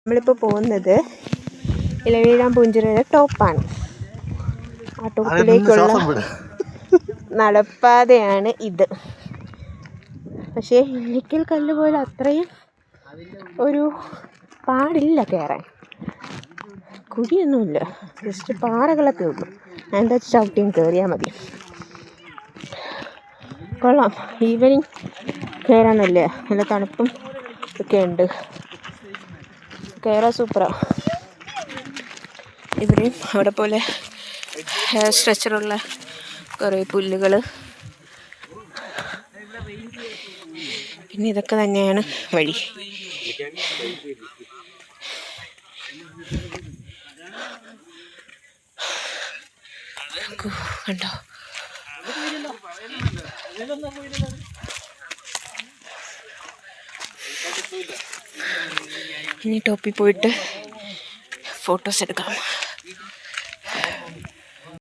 നമ്മളിപ്പോൾ പോകുന്നത് ഇലവീഴാൻ പൂഞ്ചിറയുടെ ടോപ്പാണ്. ആ ടോപ്പിലേക്കുള്ള നടപ്പാതയാണ് ഇത്. പക്ഷേ ഇല്ലിക്കൽ കല്ല് പോലെ അത്രയും ഒരു പാടില്ല കയറാൻ. കുഴിയൊന്നുമില്ല, ജസ്റ്റ് പാറകളൊക്കെ ഉള്ളൂ. അതിൻ്റെ ചവിട്ടിയും കയറിയാൽ മതി. കൊള്ളാം, ഈവനിങ് കയറാനല്ലേ, നല്ല തണുപ്പും ഒക്കെ ഉണ്ട്. കയറാൻ സൂപ്പറാണ്. ഇവിടെയും അവിടെ പോലെ സ്ട്രെച്ചറുള്ള കുറേ പുല്ലുകൾ. പിന്നെ ഇതൊക്കെ തന്നെയാണ് വഴി. കണ്ടോ, ഇനി ടോപ്പിൽ പോയിട്ട് ഫോട്ടോസ് എടുക്കാം.